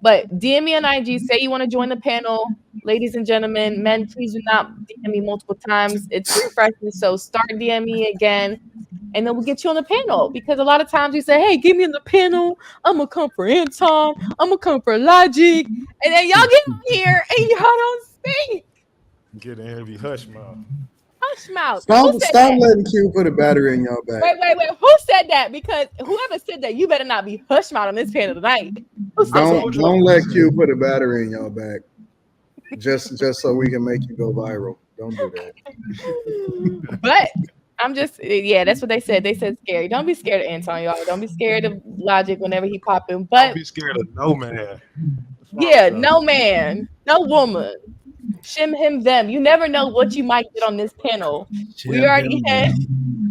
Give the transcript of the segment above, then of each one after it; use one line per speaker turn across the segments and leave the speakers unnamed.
But DM me on IG. Say you want to join the panel, ladies and gentlemen. Men, please do not DM me multiple times. It's refreshing. So start DM me again, and then we'll get you on the panel. Because a lot of times you say, "Hey, get me in the panel. I'm gonna come for Anton. I'm gonna come for Logic," and then y'all get on here and y'all don't speak.
Get in here, be hush mouth.
Hush mouth. Who
Stop,
said
stop
that?
letting Q put a battery in your back.
Wait. Who said that? Because whoever said that, you better not be hush mouth on this panel tonight. Who said that?
Don't let Q put a battery in your back. Just so we can make you go viral. Don't do that.
But I'm just, yeah, that's what they said. They said scary. Don't be scared of Anton, y'all. Don't be scared of Logic whenever he pop in.
Don't
But
be scared of no man.
yeah, no man, no woman. Shim him them. You never know what you might get on this panel. We already had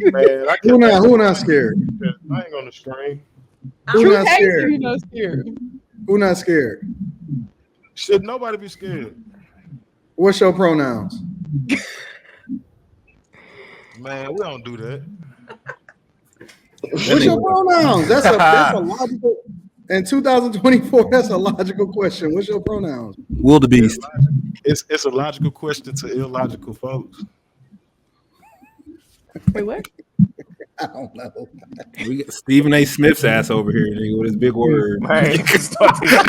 Man, I
Who
can't.
not scared?
I ain't on the screen.
Who
True
not
Hazy,
scared?
you know, scared.
Who not scared?
Should nobody be scared?
What's your pronouns?
Man, we don't do that.
What's your pronouns? That's a logical. In 2024, that's a logical question. What's your pronouns?
Wildebeest.
It's a logical question to illogical folks.
Wait, what?
I don't know.
We got Stephen A. Smith's ass over here, nigga, with his big word.
Man, you can start this shit.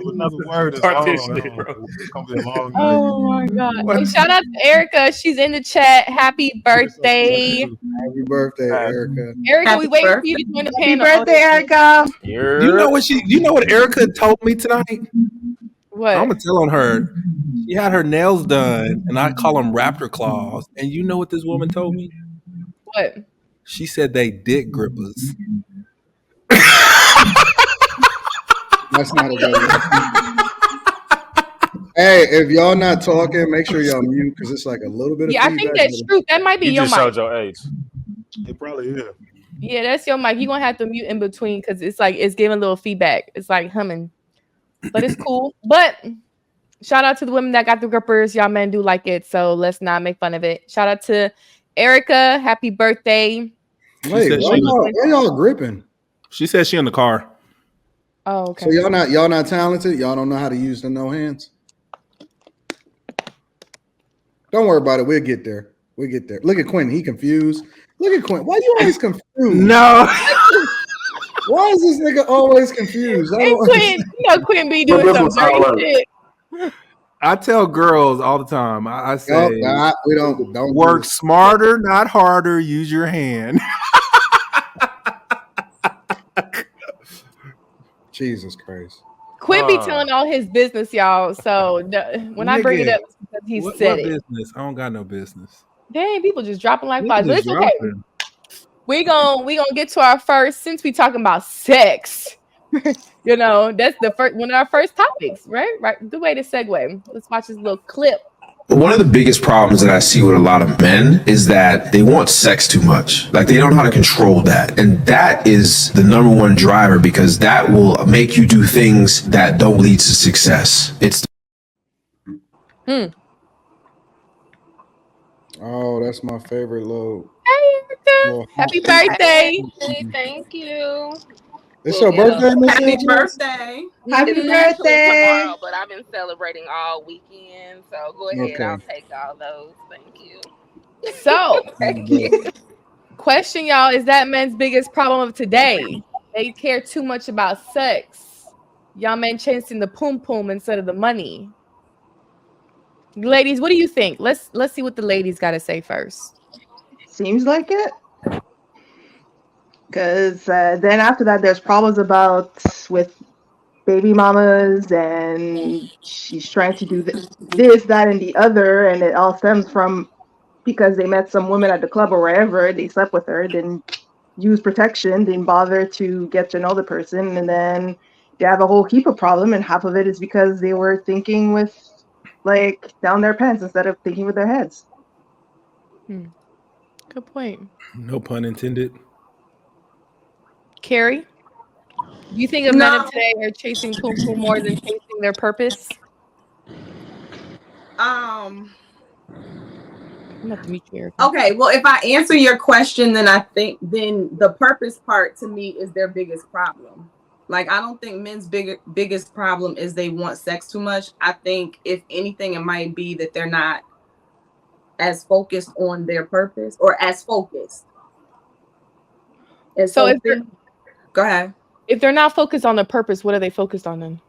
Another word is
Start this
wrong,
shit, bro.
It's gonna be a long night.
Oh my god! Hey, shout out to Erica. She's in the chat. Happy birthday,
Happy birthday, Erica.
Erica.
Happy
We waiting for
birthday.
you to join the
Happy
panel.
birthday, Erica.
You know what Erica told me tonight?
What?
I'm gonna tell on her. She had her nails done, and I call them raptor claws. And you know what this woman told me?
What?
She said they dick grippers.
That's not a good one. Hey, if y'all not talking, make sure y'all mute because it's like a little bit of
Yeah, I
feedback.
think that's true. That might be
You
your
just
mic.
showed your age.
It probably is.
Yeah, that's your mic. You're gonna have to mute in between because it's like it's giving a little feedback. It's like humming. But it's cool. But shout out to the women that got the grippers. Y'all men do like it, so let's not make fun of it. Shout out to Erica. Happy birthday.
Wait, why y'all gripping?
She said she in the car.
Oh, okay.
So y'all not talented? Y'all don't know how to use the no hands? Don't worry about it. We'll get there. Look at Quentin. He confused. Look at Quentin. Why you always confused?
No.
Why is this nigga always confused?
And Quinn, Quinn be doing some dirty shit.
I tell girls all the time. I say,
we don't
work smarter, not harder. Use your hand.
Jesus Christ.
Quinn be telling all his business, y'all. So when I bring it up, it's because he said it.
Business? I don't got no business.
Dang, people just dropping like flies. But it's okay. We gonna get to our first, since we talking about sex. You know, that's the first one of our first topics, right? Good way to segue. Let's watch this little clip.
One of the biggest problems that I see with a lot of men is that they want sex too much. Like they don't know how to control that. And that is the number one driver because that will make you do things that don't lead to success. It's
Oh, that's my favorite load.
Hey, Erica. Happy birthday.
Thank you.
It's your birthday, Miss
Happy
Angela?
birthday. Happy
It's
birthday.
tomorrow, but I've been celebrating all weekend. So go ahead.
Okay.
I'll take all those. Thank you.
So, question, y'all, is that men's biggest problem of today? They care too much about sex. Y'all men chasing the poom poom instead of the money. Ladies, what do you think? Let's see what the ladies got to say first.
Seems like it. Because then after that, there's problems with baby mamas, and she's trying to do this, that, and the other, and it all stems from because they met some woman at the club or wherever, they slept with her, didn't use protection, didn't bother to get to know the person, and then they have a whole heap of problem, and half of it is because they were thinking with like down their pants instead of thinking with their heads.
Good point.
No pun intended.
Carrie, do you think of men of today are chasing poom poom more than chasing their purpose? I'm not to mute you, Erica.
Okay, well, if I answer your question, then I think then the purpose part to me is their biggest problem. Like, I don't think men's biggest problem is they want sex too much. I think if anything, it might be that they're not as focused on their purpose or as focused. And so go ahead.
If they're not focused on the purpose, what are they focused on then?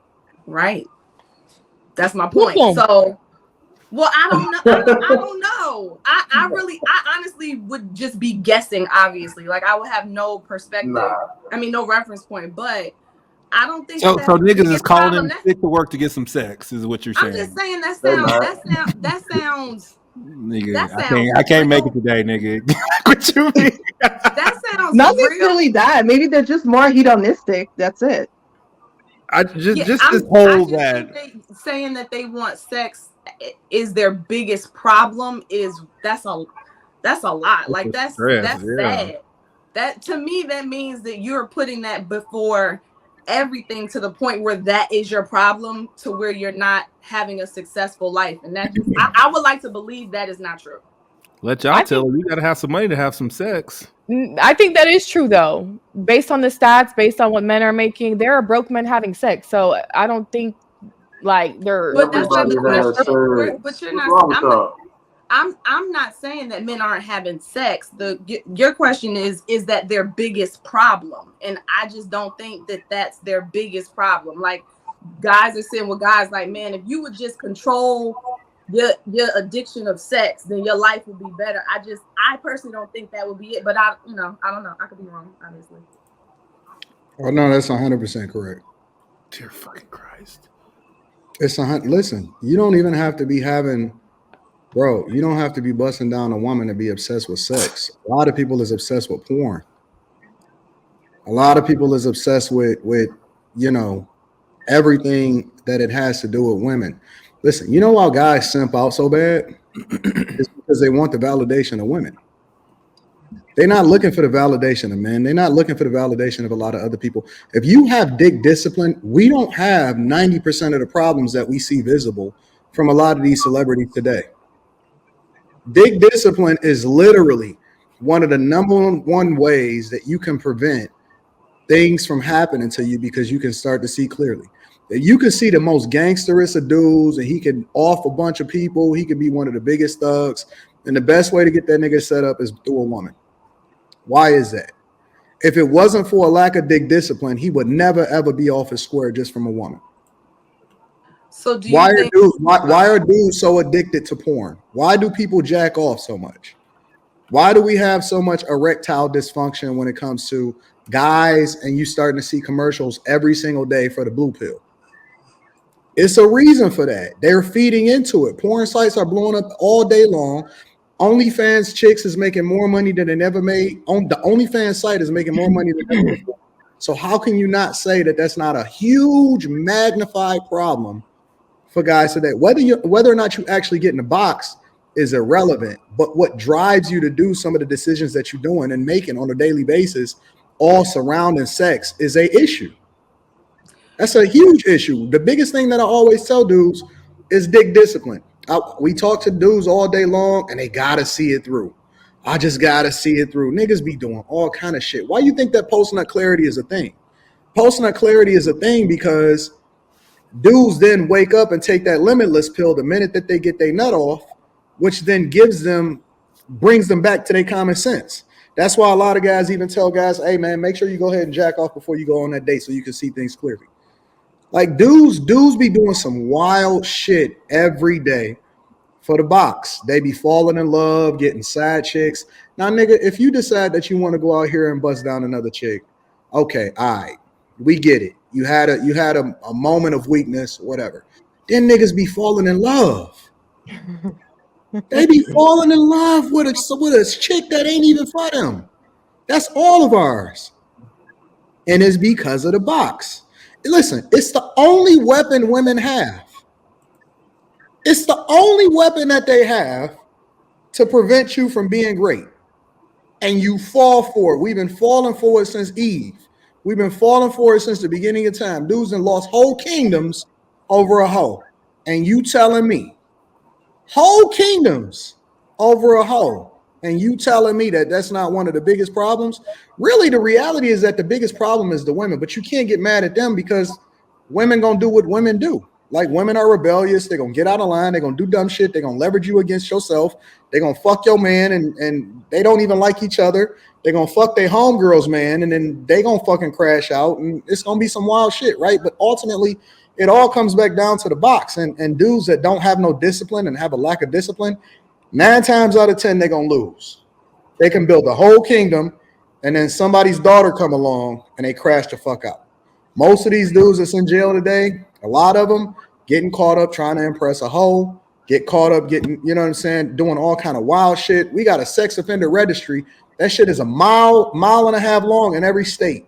Right. That's my point. So, well, I don't know. I don't know. I honestly would just be guessing, obviously. Like, I would have no perspective. I mean, no reference point, but I don't think
so niggas is calling in sick to work to get some sex, is what you're saying.
I'm just saying that sounds
nigga, I can't make it today, nigga. What you mean?
That sounds
not necessarily that. Maybe they're just more hedonistic. That's it.
Saying that they want sex is their biggest problem that's a lot. Like that's sad. That to me that means that you're putting that before everything to the point where that is your problem, to where you're not having a successful life. And that I would like to believe that is not true.
Let y'all tell her you gotta have some money to have some sex.
I think that is true though. Based on the stats, based on what men are making, there are broke men having sex. So I don't think like they're
but you're not I'm not saying that men aren't having sex. Your question is that their biggest problem? And I just don't think that that's their biggest problem. Like, guys are saying with guys like, man, if you would just control your addiction of sex, then your life would be better. I personally don't think that would be it. But I don't know. I could be wrong, obviously.
Oh no, that's 100% correct.
Dear fucking Christ.
Listen, you don't even have to be having. Bro, you don't have to be busting down a woman to be obsessed with sex. A lot of people is obsessed with porn. A lot of people is obsessed with everything that it has to do with women. Listen, you know why guys simp out so bad? It's because they want the validation of women. They're not looking for the validation of men. They're not looking for the validation of a lot of other people. If you have dick discipline, we don't have 90% of the problems that we see visible from a lot of these celebrities today. Dick discipline is literally one of the number one ways that you can prevent things from happening to you, because you can start to see clearly. You can see the most gangsterous of dudes and he can off a bunch of people. He can be one of the biggest thugs. And the best way to get that nigga set up is through a woman. Why is that? If it wasn't for a lack of dick discipline, he would never, ever be off his square just from a woman.
So do you
why are dudes so addicted to porn? Why do people jack off so much? Why do we have so much erectile dysfunction when it comes to guys, and you starting to see commercials every single day for the blue pill? It's a reason for that. They're feeding into it. Porn sites are blowing up all day long. OnlyFans chicks is making more money than they never made. The OnlyFans site is making more money than ever before. So how can you not say that that's not a huge magnified problem for guys today? Whether or not you actually get in the box is irrelevant, but what drives you to do some of the decisions that you're doing and making on a daily basis, all surrounding sex, is a issue. That's a huge issue. The biggest thing that I always tell dudes is dick discipline. We talk to dudes all day long and they gotta see it through. I just gotta see it through. Niggas be doing all kind of shit. Why you think that post-nut clarity is a thing? Post-nut clarity is a thing because dudes then wake up and take that limitless pill the minute that they get their nut off, which then brings them back to their common sense. That's why a lot of guys even tell guys, hey man, make sure you go ahead and jack off before you go on that date so you can see things clearly. Like dudes be doing some wild shit every day for the box. They be falling in love, getting side chicks. Now, nigga, if you decide that you want to go out here and bust down another chick, okay, all right, we get it. You had a moment of weakness, whatever. Then niggas be falling in love. They be falling in love with a chick that ain't even for them. That's all of ours. And it's because of the box. Listen, it's the only weapon women have. It's the only weapon that they have to prevent you from being great. And you fall for it. We've been falling for it since Eve. We've been falling for it since the beginning of time. Dudes have lost whole kingdoms over a hoe. And you telling me whole kingdoms over a hoe, and you telling me that that's not one of the biggest problems? Really, the reality is that the biggest problem is the women, but you can't get mad at them because women gonna do what women do. Like, women are rebellious. They're gonna get out of line. They're gonna do dumb shit. They're gonna leverage you against yourself. They're gonna fuck your man, and they don't even like each other. They're gonna fuck their homegirls, man, and then they gonna fucking crash out, and it's gonna be some wild shit, right? But ultimately, it all comes back down to the box. And dudes that don't have no discipline and have a lack of discipline, 9 times out of 10, they're gonna lose. They can build a whole kingdom, and then somebody's daughter come along and they crash the fuck out. Most of these dudes that's in jail today, a lot of them getting caught up trying to impress a hoe, get caught up getting, you know what I'm saying, doing all kind of wild shit. We got a sex offender registry. That shit is a mile and a half long in every state.